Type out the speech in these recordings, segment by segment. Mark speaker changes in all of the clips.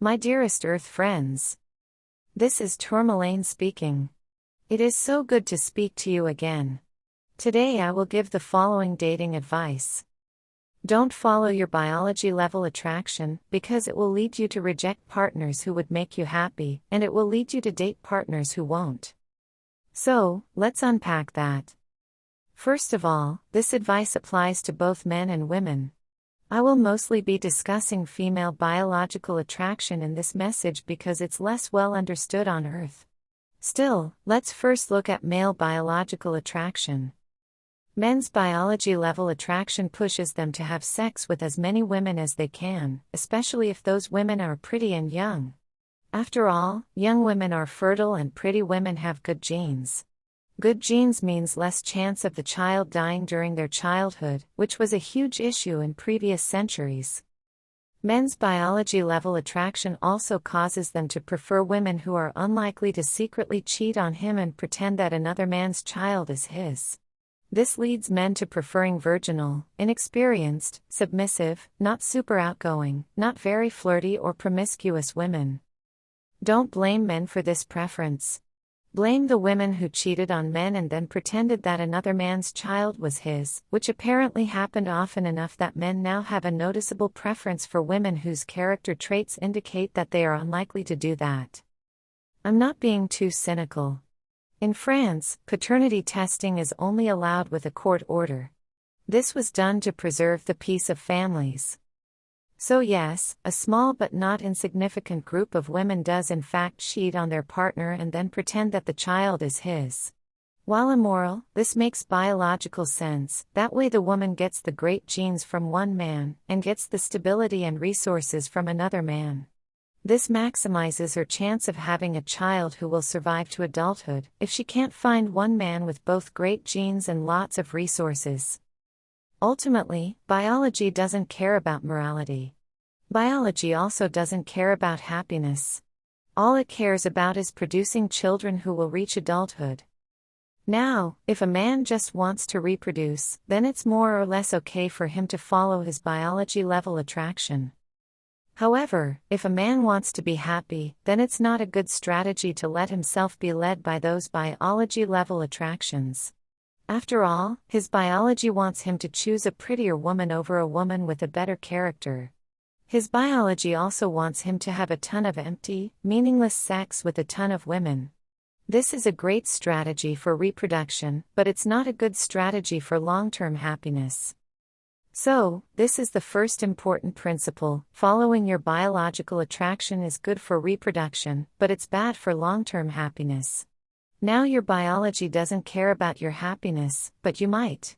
Speaker 1: My dearest Earth friends. This is Tourmalayne speaking. It is so good to speak to you again. Today I will give the following dating advice. Don't follow your biology level attraction, because it will lead you to reject partners who would make you happy, and it will lead you to date partners who won't. So, let's unpack that. First of all, this advice applies to both men and women. I will mostly be discussing female biological attraction in this message because it's less well understood on Earth. Still, let's first look at male biological attraction. Men's biology level attraction pushes them to have sex with as many women as they can, especially if those women are pretty and young. After all, young women are fertile and pretty women have good genes. Good genes means less chance of the child dying during their childhood, which was a huge issue in previous centuries. Men's biology level attraction also causes them to prefer women who are unlikely to secretly cheat on him and pretend that another man's child is his. This leads men to preferring virginal, inexperienced, submissive, not super outgoing, not very flirty or promiscuous women. Don't blame men for this preference. Blame the women who cheated on men and then pretended that another man's child was his, which apparently happened often enough that men now have a noticeable preference for women whose character traits indicate that they are unlikely to do that. I'm not being too cynical. In France, paternity testing is only allowed with a court order. This was done to preserve the peace of families. So yes, a small but not insignificant group of women does in fact cheat on their partner and then pretend that the child is his. While immoral, this makes biological sense. That way the woman gets the great genes from one man, and gets the stability and resources from another man. This maximizes her chance of having a child who will survive to adulthood, if she can't find one man with both great genes and lots of resources. Ultimately, biology doesn't care about morality. Biology also doesn't care about happiness. All it cares about is producing children who will reach adulthood. Now, if a man just wants to reproduce, then it's more or less okay for him to follow his biology level attraction. However, if a man wants to be happy, then it's not a good strategy to let himself be led by those biology level attractions. After all, his biology wants him to choose a prettier woman over a woman with a better character. His biology also wants him to have a ton of empty, meaningless sex with a ton of women. This is a great strategy for reproduction, but it's not a good strategy for long-term happiness. So, this is the first important principle: following your biological attraction is good for reproduction, but it's bad for long-term happiness. Now your biology doesn't care about your happiness, but you might.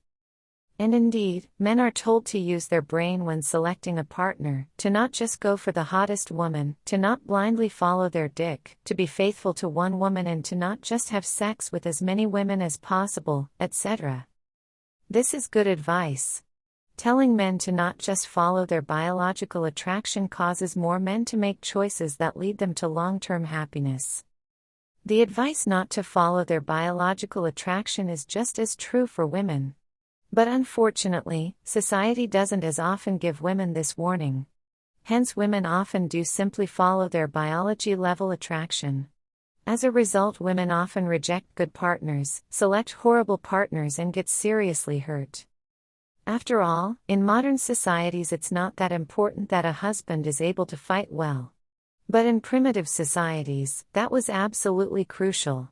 Speaker 1: And indeed, men are told to use their brain when selecting a partner, to not just go for the hottest woman, to not blindly follow their dick, to be faithful to one woman and to not just have sex with as many women as possible, etc. This is good advice. Telling men to not just follow their biological attraction causes more men to make choices that lead them to long-term happiness. The advice not to follow their biological attraction is just as true for women. But unfortunately, society doesn't as often give women this warning. Hence women often do simply follow their biology level attraction. As a result, women often reject good partners, select horrible partners and get seriously hurt. After all, in modern societies it's not that important that a husband is able to fight well. But in primitive societies, that was absolutely crucial.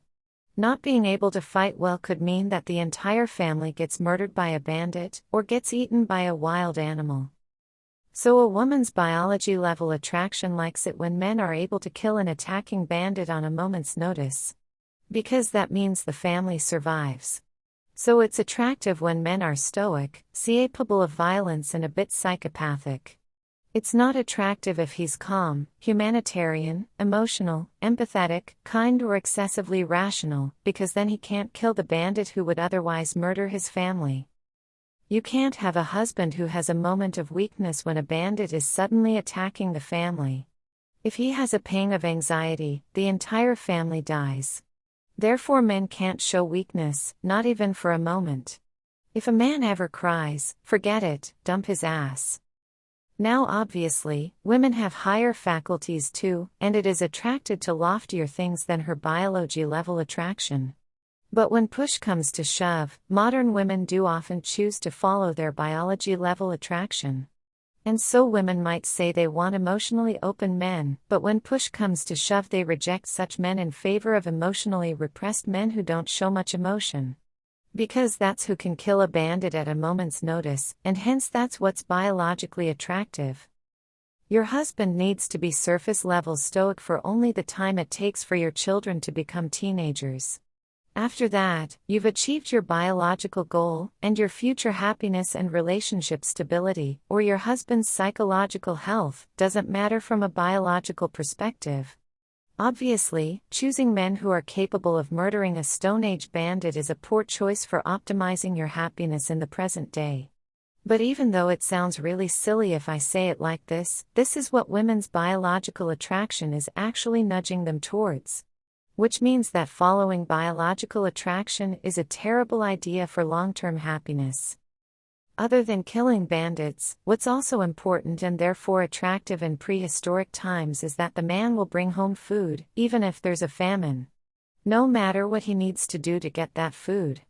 Speaker 1: Not being able to fight well could mean that the entire family gets murdered by a bandit, or gets eaten by a wild animal. So a woman's biology level attraction likes it when men are able to kill an attacking bandit on a moment's notice. Because that means the family survives. So it's attractive when men are stoic, capable of violence and a bit psychopathic. It's not attractive if he's calm, humanitarian, emotional, empathetic, kind or excessively rational, because then he can't kill the bandit who would otherwise murder his family. You can't have a husband who has a moment of weakness when a bandit is suddenly attacking the family. If he has a pang of anxiety, the entire family dies. Therefore men can't show weakness, not even for a moment. If a man ever cries, forget it, dump his ass. Now obviously, women have higher faculties too, and it is attracted to loftier things than her biology level attraction. But when push comes to shove, modern women do often choose to follow their biology level attraction. And so women might say they want emotionally open men, but when push comes to shove they reject such men in favor of emotionally repressed men who don't show much emotion. Because that's who can kill a bandit at a moment's notice, and hence that's what's biologically attractive. Your husband needs to be surface-level stoic for only the time it takes for your children to become teenagers. After that, you've achieved your biological goal, and your future happiness and relationship stability, or your husband's psychological health, doesn't matter from a biological perspective. Obviously, choosing men who are capable of murdering a Stone Age bandit is a poor choice for optimizing your happiness in the present day. But even though it sounds really silly if I say it like this is what women's biological attraction is actually nudging them towards. Which means that following biological attraction is a terrible idea for long-term happiness. Other than killing bandits, what's also important and therefore attractive in prehistoric times is that the man will bring home food, even if there's a famine. No matter what he needs to do to get that food.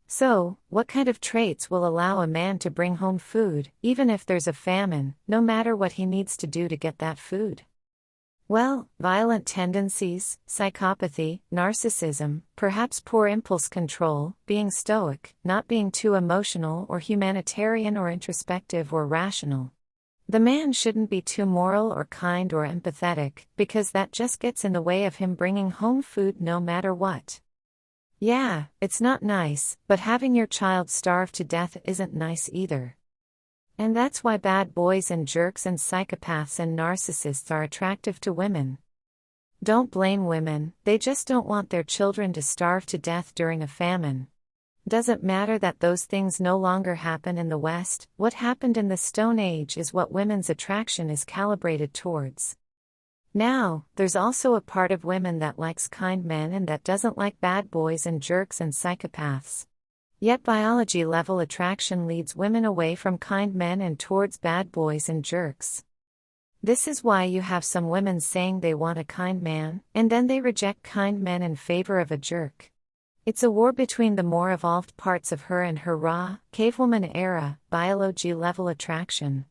Speaker 1: So, what kind of traits will allow a man to bring home food, even if there's a famine, no matter what he needs to do to get that food? Well, violent tendencies, psychopathy, narcissism, perhaps poor impulse control, being stoic, not being too emotional or humanitarian or introspective or rational. The man shouldn't be too moral or kind or empathetic, because that just gets in the way of him bringing home food no matter what. Yeah, it's not nice, but having your child starve to death isn't nice either. And that's why bad boys and jerks and psychopaths and narcissists are attractive to women. Don't blame women, they just don't want their children to starve to death during a famine. Doesn't matter that those things no longer happen in the West, what happened in the Stone Age is what women's attraction is calibrated towards. Now, there's also a part of women that likes kind men and that doesn't like bad boys and jerks and psychopaths. Yet biology-level attraction leads women away from kind men and towards bad boys and jerks. This is why you have some women saying they want a kind man, and then they reject kind men in favor of a jerk. It's a war between the more evolved parts of her and her raw, cavewoman-era, biology-level attraction.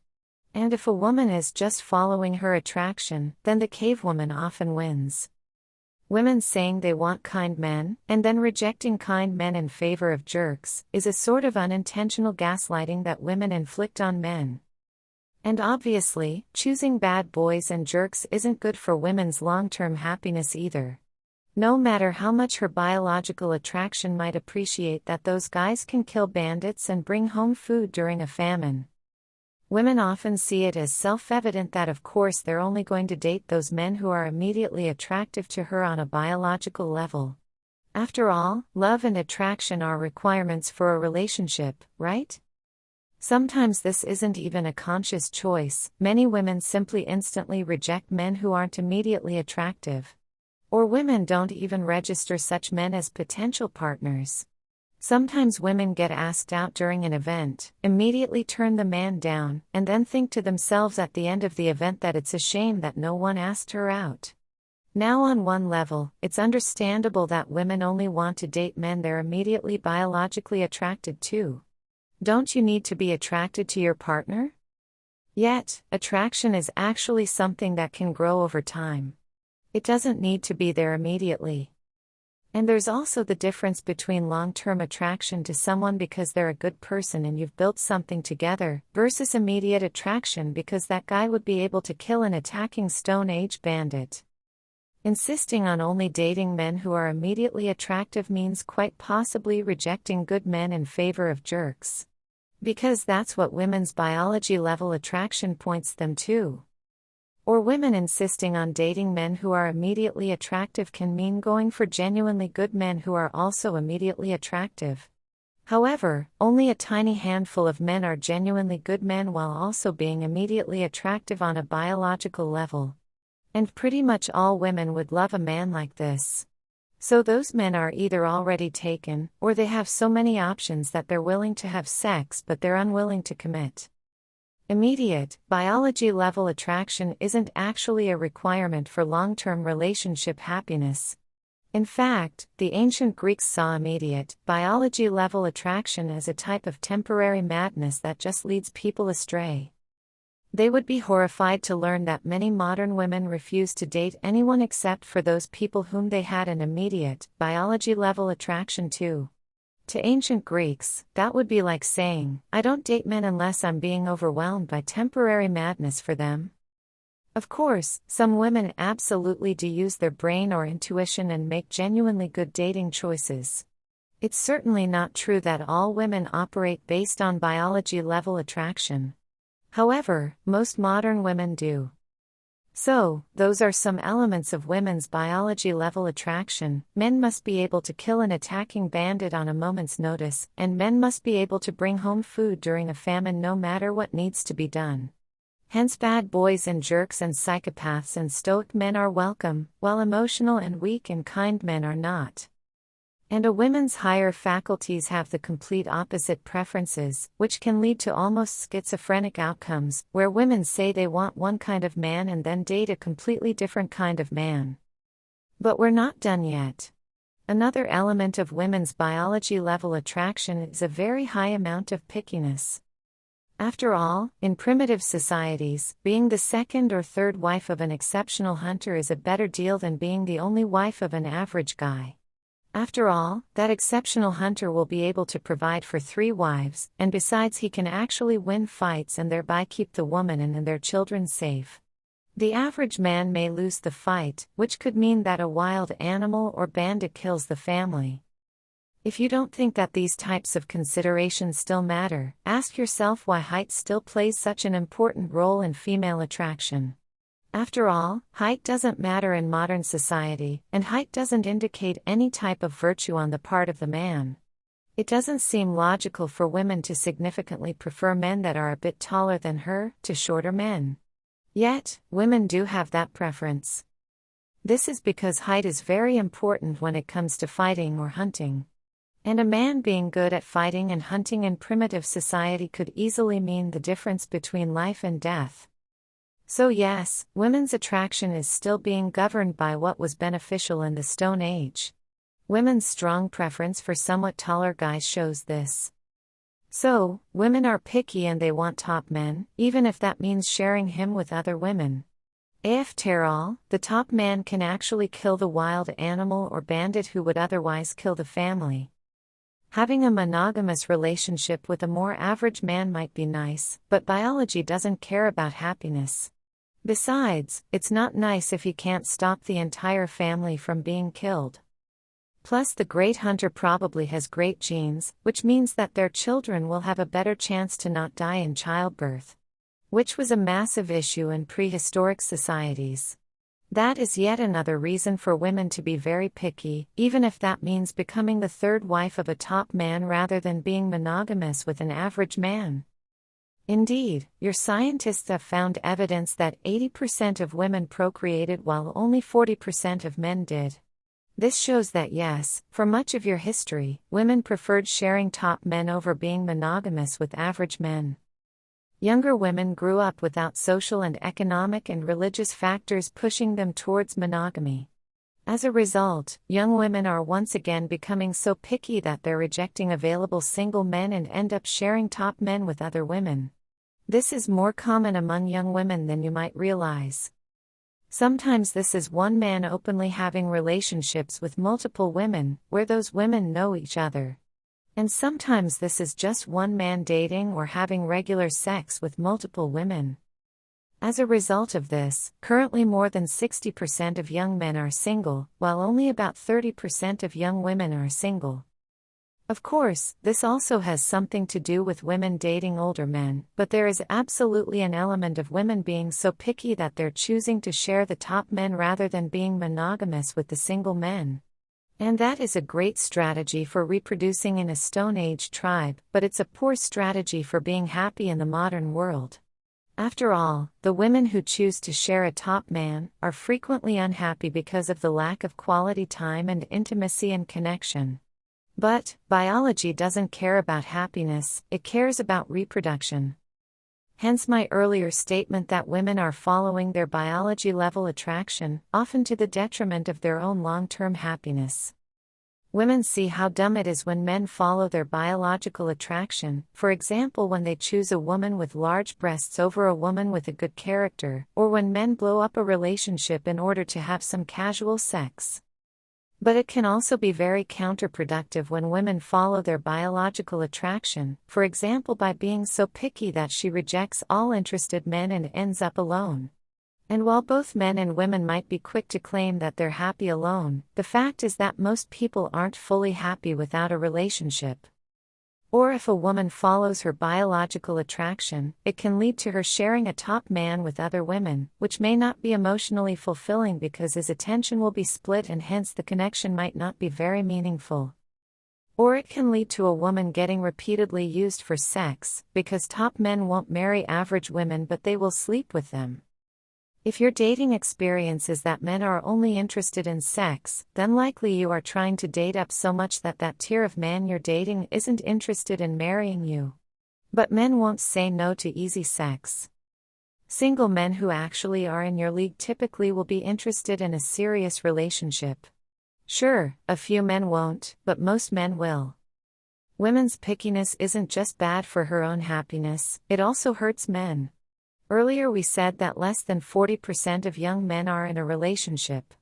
Speaker 1: And if a woman is just following her attraction, then the cavewoman often wins. Women saying they want kind men, and then rejecting kind men in favor of jerks, is a sort of unintentional gaslighting that women inflict on men. And obviously, choosing bad boys and jerks isn't good for women's long-term happiness either. No matter how much her biological attraction might appreciate that those guys can kill bandits and bring home food during a famine. Women often see it as self-evident that of course they're only going to date those men who are immediately attractive to her on a biological level. After all, love and attraction are requirements for a relationship, right? Sometimes this isn't even a conscious choice, many women simply instantly reject men who aren't immediately attractive. Or women don't even register such men as potential partners. Sometimes women get asked out during an event, immediately turn the man down, and then think to themselves at the end of the event that it's a shame that no one asked her out. Now on one level, it's understandable that women only want to date men they're immediately biologically attracted to. Don't you need to be attracted to your partner? Yet, attraction is actually something that can grow over time. It doesn't need to be there immediately. And there's also the difference between long-term attraction to someone because they're a good person and you've built something together, versus immediate attraction because that guy would be able to kill an attacking Stone Age bandit. Insisting on only dating men who are immediately attractive means quite possibly rejecting good men in favor of jerks. Because that's what women's biology-level attraction points them to. Or women insisting on dating men who are immediately attractive can mean going for genuinely good men who are also immediately attractive. However, only a tiny handful of men are genuinely good men while also being immediately attractive on a biological level. And pretty much all women would love a man like this. So those men are either already taken, or they have so many options that they're willing to have sex but they're unwilling to commit. Immediate, biology-level attraction isn't actually a requirement for long-term relationship happiness. In fact, the ancient Greeks saw immediate, biology-level attraction as a type of temporary madness that just leads people astray. They would be horrified to learn that many modern women refuse to date anyone except for those people whom they had an immediate, biology-level attraction to. To ancient Greeks, that would be like saying, I don't date men unless I'm being overwhelmed by temporary madness for them. Of course, some women absolutely do use their brain or intuition and make genuinely good dating choices. It's certainly not true that all women operate based on biology-level attraction. However, most modern women do. So, those are some elements of women's biology-level attraction. Men must be able to kill an attacking bandit on a moment's notice, and men must be able to bring home food during a famine no matter what needs to be done. Hence bad boys and jerks and psychopaths and stoic men are welcome, while emotional and weak and kind men are not. And a woman's higher faculties have the complete opposite preferences, which can lead to almost schizophrenic outcomes, where women say they want one kind of man and then date a completely different kind of man. But we're not done yet. Another element of women's biology-level attraction is a very high amount of pickiness. After all, in primitive societies, being the second or third wife of an exceptional hunter is a better deal than being the only wife of an average guy. After all, that exceptional hunter will be able to provide for 3 wives, and besides he can actually win fights and thereby keep the woman and their children safe. The average man may lose the fight, which could mean that a wild animal or bandit kills the family. If you don't think that these types of considerations still matter, ask yourself why height still plays such an important role in female attraction. After all, height doesn't matter in modern society, and height doesn't indicate any type of virtue on the part of the man. It doesn't seem logical for women to significantly prefer men that are a bit taller than her, to shorter men. Yet, women do have that preference. This is because height is very important when it comes to fighting or hunting. And a man being good at fighting and hunting in primitive society could easily mean the difference between life and death. So yes, women's attraction is still being governed by what was beneficial in the Stone Age. Women's strong preference for somewhat taller guys shows this. So, women are picky and they want top men, even if that means sharing him with other women. After all, the top man can actually kill the wild animal or bandit who would otherwise kill the family. Having a monogamous relationship with a more average man might be nice, but biology doesn't care about happiness. Besides, it's not nice if he can't stop the entire family from being killed. Plus, the great hunter probably has great genes, which means that their children will have a better chance to not die in childbirth. Which was a massive issue in prehistoric societies. That is yet another reason for women to be very picky, even if that means becoming the third wife of a top man rather than being monogamous with an average man. Indeed, your scientists have found evidence that 80% of women procreated while only 40% of men did. This shows that yes, for much of your history, women preferred sharing top men over being monogamous with average men. Younger women grew up without social and economic and religious factors pushing them towards monogamy. As a result, young women are once again becoming so picky that they're rejecting available single men and end up sharing top men with other women. This is more common among young women than you might realize. Sometimes this is one man openly having relationships with multiple women, where those women know each other. And sometimes this is just one man dating or having regular sex with multiple women. As a result of this, currently more than 60% of young men are single, while only about 30% of young women are single. Of course, this also has something to do with women dating older men, but there is absolutely an element of women being so picky that they're choosing to share the top men rather than being monogamous with the single men. And that is a great strategy for reproducing in a Stone Age tribe, but it's a poor strategy for being happy in the modern world. After all, the women who choose to share a top man are frequently unhappy because of the lack of quality time and intimacy and connection. But biology doesn't care about happiness, it cares about reproduction. Hence my earlier statement that women are following their biology-level attraction, often to the detriment of their own long-term happiness. Women see how dumb it is when men follow their biological attraction, for example when they choose a woman with large breasts over a woman with a good character, or when men blow up a relationship in order to have some casual sex. But it can also be very counterproductive when women follow their biological attraction, for example by being so picky that she rejects all interested men and ends up alone. And while both men and women might be quick to claim that they're happy alone, the fact is that most people aren't fully happy without a relationship. Or if a woman follows her biological attraction, it can lead to her sharing a top man with other women, which may not be emotionally fulfilling because his attention will be split and hence the connection might not be very meaningful. Or it can lead to a woman getting repeatedly used for sex, because top men won't marry average women but they will sleep with them. If your dating experience is that men are only interested in sex, then likely you are trying to date up so much that that tier of man you're dating isn't interested in marrying you. But men won't say no to easy sex. Single men who actually are in your league typically will be interested in a serious relationship. Sure, a few men won't, but most men will. Women's pickiness isn't just bad for her own happiness, it also hurts men. Earlier we said that less than 40% of young men are in a relationship.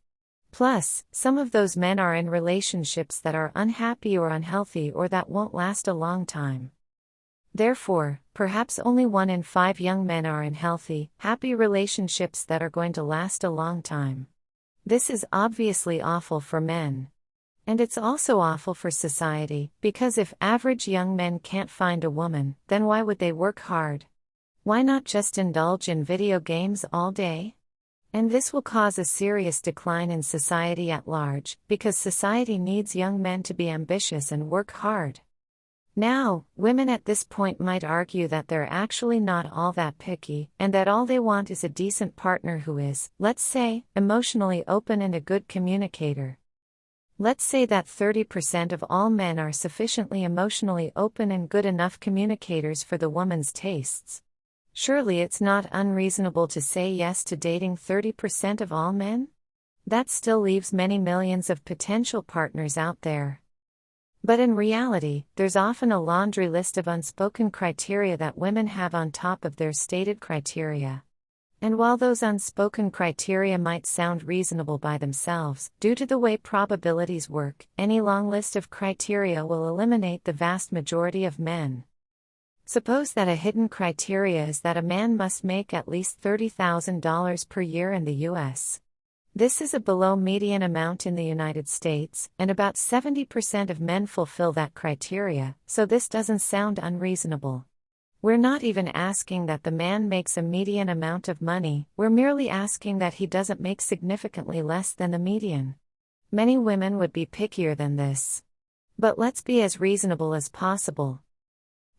Speaker 1: Plus, some of those men are in relationships that are unhappy or unhealthy or that won't last a long time. Therefore, perhaps only 1 in 5 young men are in healthy, happy relationships that are going to last a long time. This is obviously awful for men. And it's also awful for society, because if average young men can't find a woman, then why would they work hard? Why not just indulge in video games all day? And this will cause a serious decline in society at large, because society needs young men to be ambitious and work hard. Now, women at this point might argue that they're actually not all that picky, and that all they want is a decent partner who is, let's say, emotionally open and a good communicator. Let's say that 30% of all men are sufficiently emotionally open and good enough communicators for the woman's tastes. Surely it's not unreasonable to say yes to dating 30% of all men? That still leaves many millions of potential partners out there. But in reality, there's often a laundry list of unspoken criteria that women have on top of their stated criteria. And while those unspoken criteria might sound reasonable by themselves, due to the way probabilities work, any long list of criteria will eliminate the vast majority of men. Suppose that a hidden criteria is that a man must make at least $30,000 per year in the US. This is a below-median amount in the United States, and about 70% of men fulfill that criteria, so this doesn't sound unreasonable. We're not even asking that the man makes a median amount of money, we're merely asking that he doesn't make significantly less than the median. Many women would be pickier than this. But let's be as reasonable as possible.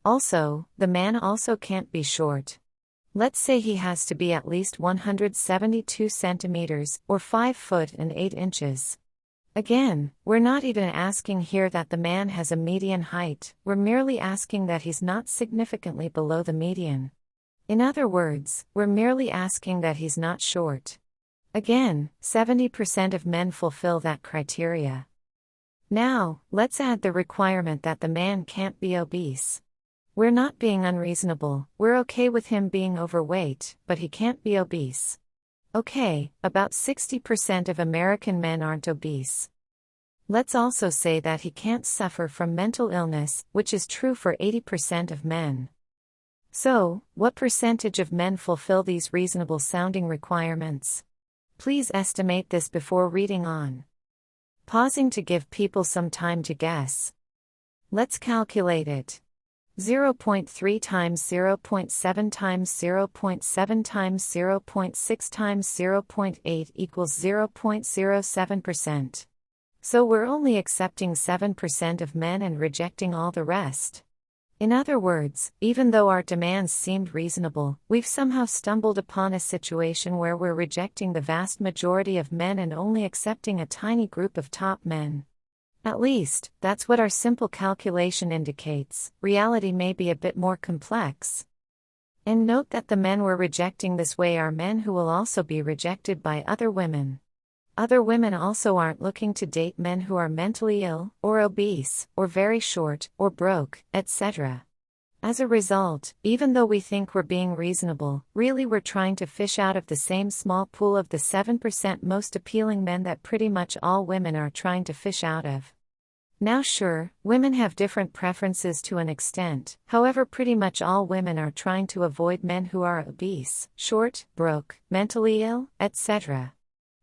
Speaker 1: Also, the man also can't be short. Let's say he has to be at least 172 centimeters, or 5 foot and 8 inches. Again, we're not even asking here that the man has a median height, we're merely asking that he's not significantly below the median. In other words, we're merely asking that he's not short. Again, 70% of men fulfill that criteria. Now, let's add the requirement that the man can't be obese. We're not being unreasonable, we're okay with him being overweight, but he can't be obese. Okay, about 60% of American men aren't obese. Let's also say that he can't suffer from mental illness, which is true for 80% of men. So, what percentage of men fulfill these reasonable-sounding requirements? Please estimate this before reading on. Pausing to give people some time to guess. Let's calculate it. 0.3 times 0.7 times 0.7 times 0.6 times 0.8 equals 0.07%. So we're only accepting 7% of men and rejecting all the rest. In other words, even though our demands seemed reasonable, we've somehow stumbled upon a situation where we're rejecting the vast majority of men and only accepting a tiny group of top men. At least, that's what our simple calculation indicates. Reality may be a bit more complex. And note that the men we're rejecting this way are men who will also be rejected by other women. Other women also aren't looking to date men who are mentally ill, or obese, or very short, or broke, etc. As a result, even though we think we're being reasonable, really we're trying to fish out of the same small pool of the 7% most appealing men that pretty much all women are trying to fish out of. Now sure, women have different preferences to an extent, however pretty much all women are trying to avoid men who are obese, short, broke, mentally ill, etc.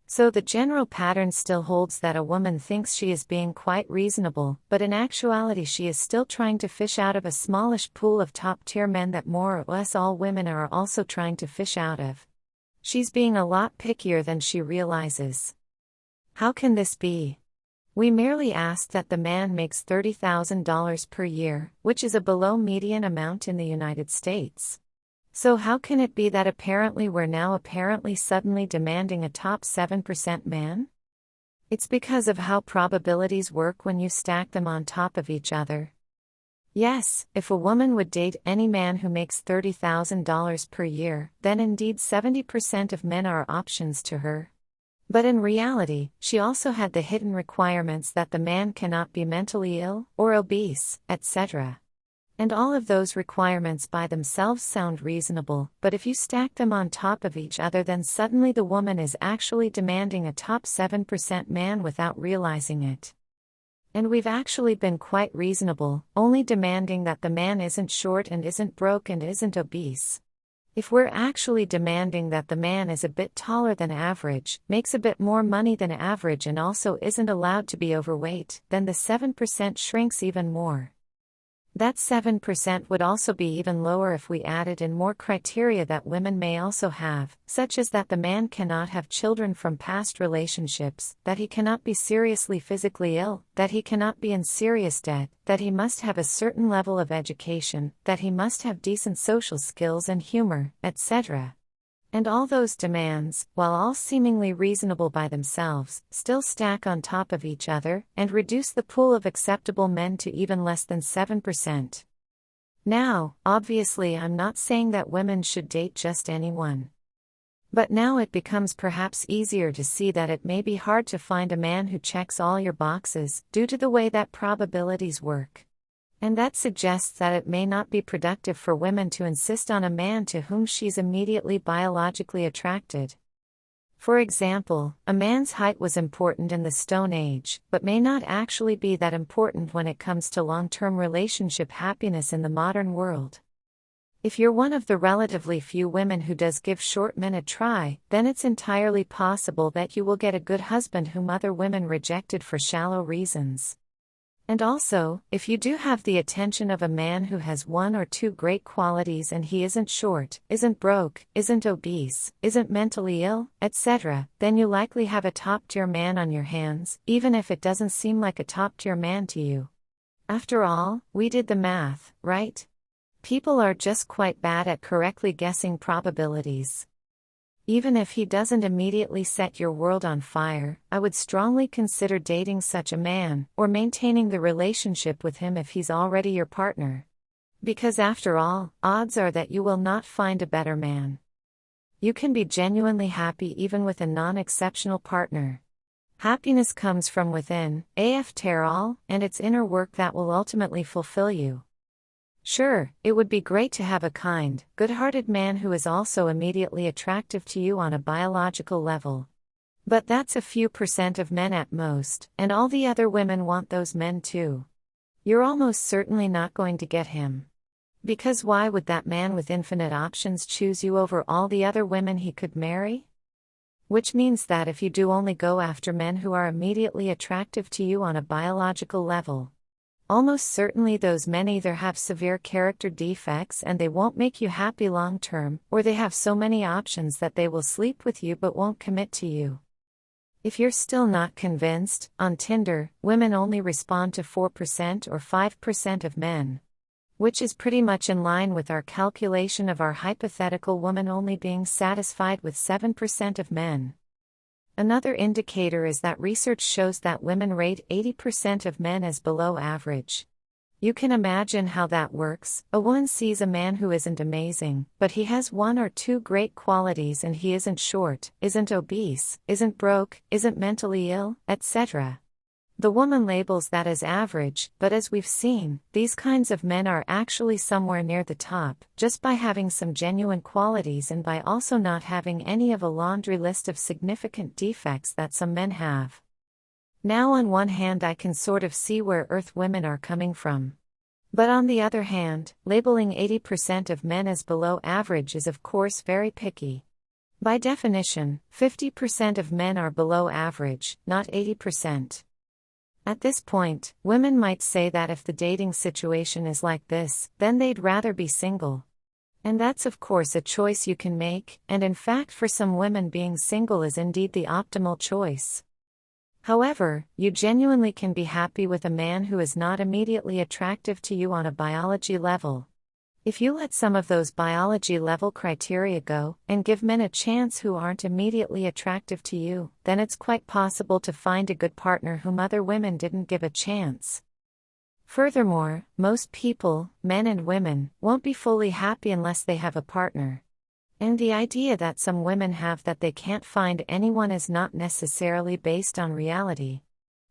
Speaker 1: So the general pattern still holds that a woman thinks she is being quite reasonable, but in actuality she is still trying to fish out of a smallish pool of top-tier men that more or less all women are also trying to fish out of. She's being a lot pickier than she realizes. How can this be? We merely asked that the man makes $30,000 per year, which is a below-median amount in the United States. So how can it be that apparently we're now suddenly demanding a top 7% man? It's because of how probabilities work when you stack them on top of each other. Yes, if a woman would date any man who makes $30,000 per year, then indeed 70% of men are options to her. But in reality, she also had the hidden requirements that the man cannot be mentally ill, or obese, etc. And all of those requirements by themselves sound reasonable, but if you stack them on top of each other, then suddenly the woman is actually demanding a top 7% man without realizing it. And we've actually been quite reasonable, only demanding that the man isn't short and isn't broke and isn't obese. If we're actually demanding that the man is a bit taller than average, makes a bit more money than average and also isn't allowed to be overweight, then the 7% shrinks even more. That 7% would also be even lower if we added in more criteria that women may also have, such as that the man cannot have children from past relationships, that he cannot be seriously physically ill, that he cannot be in serious debt, that he must have a certain level of education, that he must have decent social skills and humor, etc. And all those demands, while all seemingly reasonable by themselves, still stack on top of each other, and reduce the pool of acceptable men to even less than 7%. Now, obviously I'm not saying that women should date just anyone. But now it becomes perhaps easier to see that it may be hard to find a man who checks all your boxes, due to the way that probabilities work. And that suggests that it may not be productive for women to insist on a man to whom she's immediately biologically attracted. For example, a man's height was important in the Stone Age, but may not actually be that important when it comes to long-term relationship happiness in the modern world. If you're one of the relatively few women who does give short men a try, then it's entirely possible that you will get a good husband whom other women rejected for shallow reasons. And also, if you do have the attention of a man who has one or two great qualities and he isn't short, isn't broke, isn't obese, isn't mentally ill, etc., then you likely have a top-tier man on your hands, even if it doesn't seem like a top-tier man to you. After all, we did the math, right? People are just quite bad at correctly guessing probabilities. Even if he doesn't immediately set your world on fire, I would strongly consider dating such a man, or maintaining the relationship with him if he's already your partner. Because after all, odds are that you will not find a better man. You can be genuinely happy even with a non-exceptional partner. Happiness comes from within, after all, and it's inner work that will ultimately fulfill you. Sure, it would be great to have a kind, good-hearted man who is also immediately attractive to you on a biological level. But that's a few % of men at most, and all the other women want those men too. You're almost certainly not going to get him. Because why would that man with infinite options choose you over all the other women he could marry? Which means that if you do only go after men who are immediately attractive to you on a biological level, almost certainly those men either have severe character defects and they won't make you happy long term, or they have so many options that they will sleep with you but won't commit to you. If you're still not convinced, on Tinder, women only respond to 4% or 5% of men, which is pretty much in line with our calculation of our hypothetical woman only being satisfied with 7% of men. Another indicator is that research shows that women rate 80% of men as below average. You can imagine how that works. A woman sees a man who isn't amazing, but he has one or two great qualities and he isn't short, isn't obese, isn't broke, isn't mentally ill, etc. The woman labels that as average, but as we've seen, these kinds of men are actually somewhere near the top, just by having some genuine qualities and by also not having any of a laundry list of significant defects that some men have. Now on one hand I can sort of see where Earth women are coming from. But on the other hand, labeling 80% of men as below average is of course very picky. By definition, 50% of men are below average, not 80%. At this point, women might say that if the dating situation is like this, then they'd rather be single. And that's of course a choice you can make, and in fact for some women being single is indeed the optimal choice. However, you genuinely can be happy with a man who is not immediately attractive to you on a biology level. If you let some of those biology level criteria go, and give men a chance who aren't immediately attractive to you, then it's quite possible to find a good partner whom other women didn't give a chance. Furthermore, most people, men and women, won't be fully happy unless they have a partner. And the idea that some women have that they can't find anyone is not necessarily based on reality.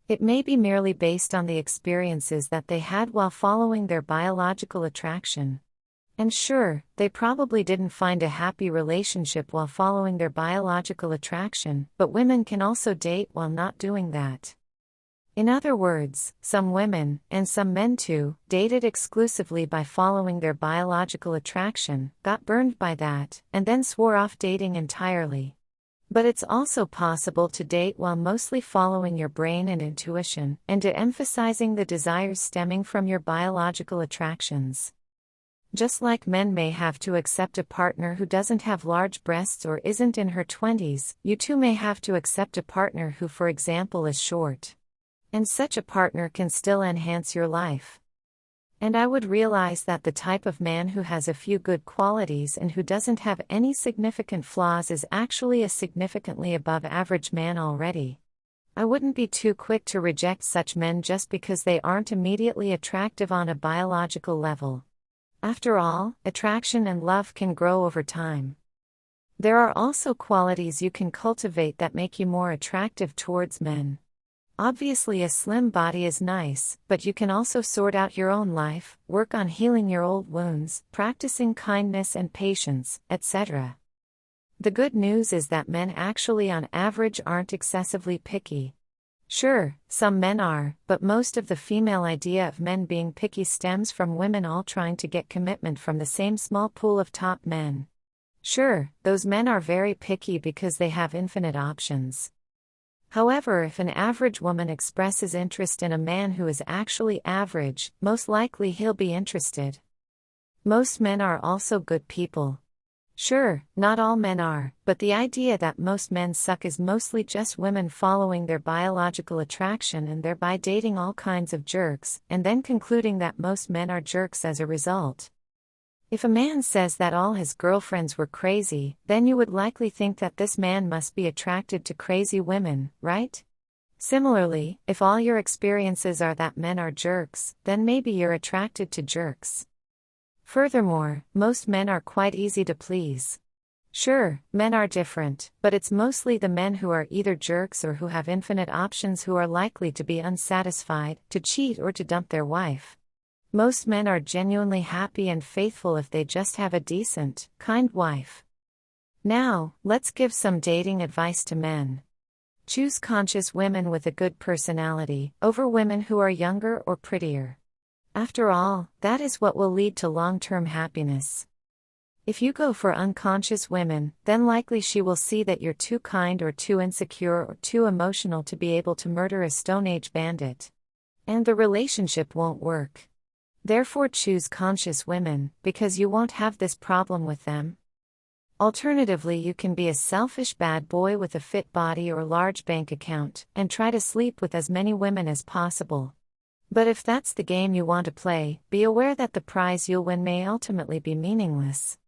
Speaker 1: It may be merely based on the experiences that they had while following their biological attraction. And sure, they probably didn't find a happy relationship while following their biological attraction, but women can also date while not doing that. In other words, some women, and some men too, dated exclusively by following their biological attraction, got burned by that, and then swore off dating entirely. But it's also possible to date while mostly following your brain and intuition, and to emphasizing the desires stemming from your biological attractions. Just like men may have to accept a partner who doesn't have large breasts or isn't in her 20s, you too may have to accept a partner who, for example, is short. And such a partner can still enhance your life. And I would realize that the type of man who has a few good qualities and who doesn't have any significant flaws is actually a significantly above average man already. I wouldn't be too quick to reject such men just because they aren't immediately attractive on a biological level. After all, attraction and love can grow over time. There are also qualities you can cultivate that make you more attractive towards men. Obviously a slim body is nice, but you can also sort out your own life, work on healing your old wounds, practicing kindness and patience, etc. The good news is that men actually on average aren't excessively picky. Sure, some men are, but most of the female idea of men being picky stems from women all trying to get commitment from the same small pool of top men. Sure, those men are very picky because they have infinite options. However, if an average woman expresses interest in a man who is actually average, most likely he'll be interested. Most men are also good people. Sure, not all men are, but the idea that most men suck is mostly just women following their biological attraction and thereby dating all kinds of jerks, and then concluding that most men are jerks as a result. If a man says that all his girlfriends were crazy, then you would likely think that this man must be attracted to crazy women, right? Similarly, if all your experiences are that men are jerks, then maybe you're attracted to jerks. Furthermore, most men are quite easy to please. Sure, men are different, but it's mostly the men who are either jerks or who have infinite options who are likely to be unsatisfied, to cheat or to dump their wife. Most men are genuinely happy and faithful if they just have a decent, kind wife. Now, let's give some dating advice to men. Choose conscious women with a good personality, over women who are younger or prettier. After all, that is what will lead to long-term happiness. If you go for unconscious women, then likely she will see that you're too kind or too insecure or too emotional to be able to murder a Stone Age bandit. And the relationship won't work. Therefore choose conscious women, because you won't have this problem with them. Alternatively, you can be a selfish bad boy with a fit body or large bank account, and try to sleep with as many women as possible. But if that's the game you want to play, be aware that the prize you'll win may ultimately be meaningless.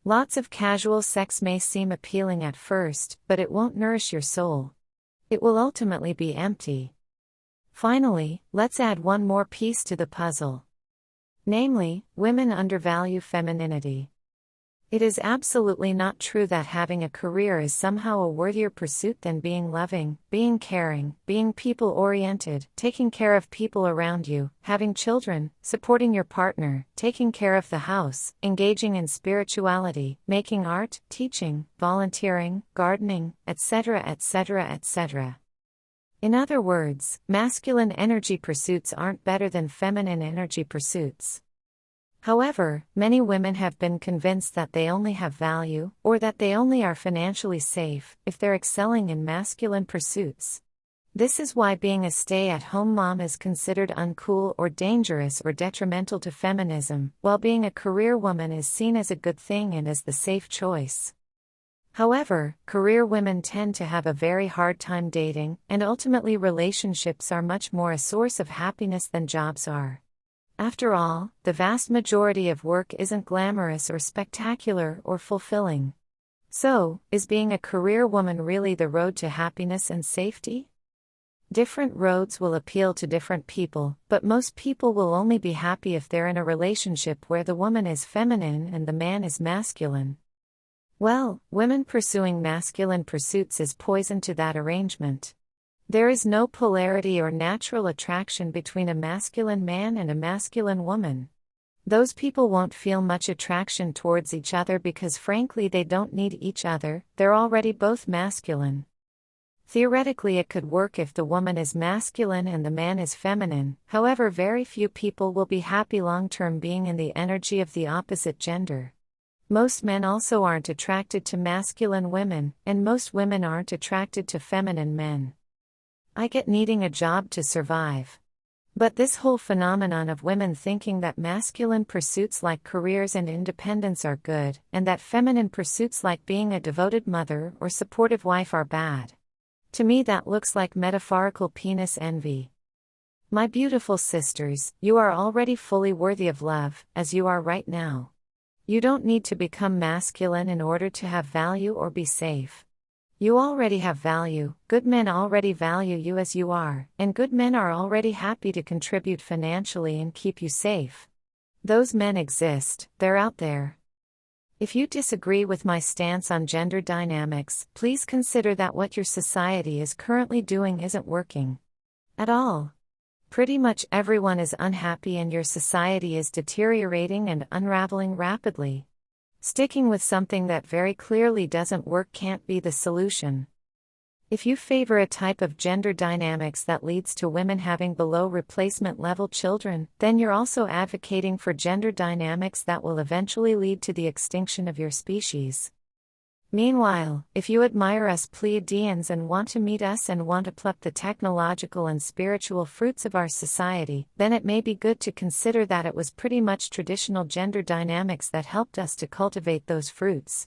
Speaker 1: Lots of casual sex may seem appealing at first, but it won't nourish your soul. It will ultimately be empty. Finally, let's add one more piece to the puzzle. Namely, women undervalue femininity. It is absolutely not true that having a career is somehow a worthier pursuit than being loving, being caring, being people-oriented, taking care of people around you, having children, supporting your partner, taking care of the house, engaging in spirituality, making art, teaching, volunteering, gardening, etc., etc., etc. In other words, masculine energy pursuits aren't better than feminine energy pursuits. However, many women have been convinced that they only have value, or that they only are financially safe, if they're excelling in masculine pursuits. This is why being a stay-at-home mom is considered uncool or dangerous or detrimental to feminism, while being a career woman is seen as a good thing and as the safe choice. However, career women tend to have a very hard time dating, and ultimately relationships are much more a source of happiness than jobs are. After all, the vast majority of work isn't glamorous or spectacular or fulfilling. So, is being a career woman really the road to happiness and safety? Different roads will appeal to different people, but most people will only be happy if they're in a relationship where the woman is feminine and the man is masculine. Well, women pursuing masculine pursuits is poison to that arrangement. There is no polarity or natural attraction between a masculine man and a masculine woman. Those people won't feel much attraction towards each other because frankly they don't need each other, they're already both masculine. Theoretically it could work if the woman is masculine and the man is feminine, however very few people will be happy long-term being in the energy of the opposite gender. Most men also aren't attracted to masculine women, and most women aren't attracted to feminine men. I get needing a job to survive. But this whole phenomenon of women thinking that masculine pursuits like careers and independence are good, and that feminine pursuits like being a devoted mother or supportive wife are bad. To me that looks like metaphorical penis envy. My beautiful sisters, you are already fully worthy of love, as you are right now. You don't need to become masculine in order to have value or be safe. You already have value, good men already value you as you are, and good men are already happy to contribute financially and keep you safe. Those men exist, they're out there. If you disagree with my stance on gender dynamics, please consider that what your society is currently doing isn't working at all. Pretty much everyone is unhappy and your society is deteriorating and unraveling rapidly. Sticking with something that very clearly doesn't work can't be the solution. If you favor a type of gender dynamics that leads to women having below replacement level children, then you're also advocating for gender dynamics that will eventually lead to the extinction of your species. Meanwhile, if you admire us Pleiadians and want to meet us and want to pluck the technological and spiritual fruits of our society, then it may be good to consider that it was pretty much traditional gender dynamics that helped us to cultivate those fruits.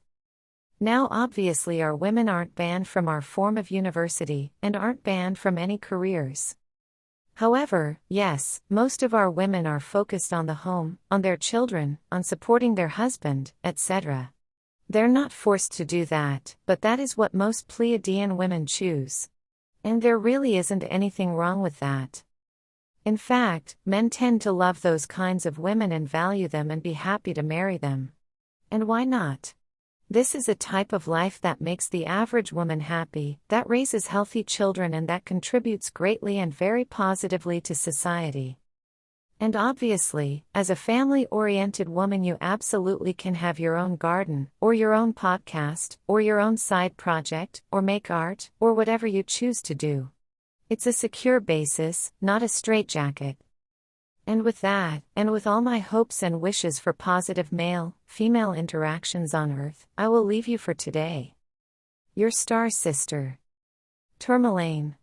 Speaker 1: Now obviously our women aren't banned from our form of university, and aren't banned from any careers. However, yes, most of our women are focused on the home, on their children, on supporting their husband, etc. They're not forced to do that, but that is what most Pleiadian women choose. And there really isn't anything wrong with that. In fact, men tend to love those kinds of women and value them and be happy to marry them. And why not? This is a type of life that makes the average woman happy, that raises healthy children and that contributes greatly and very positively to society. And obviously, as a family-oriented woman you absolutely can have your own garden, or your own podcast, or your own side project, or make art, or whatever you choose to do. It's a secure basis, not a straitjacket. And with that, and with all my hopes and wishes for positive male-female interactions on Earth, I will leave you for today. Your star sister, Tourmalayne.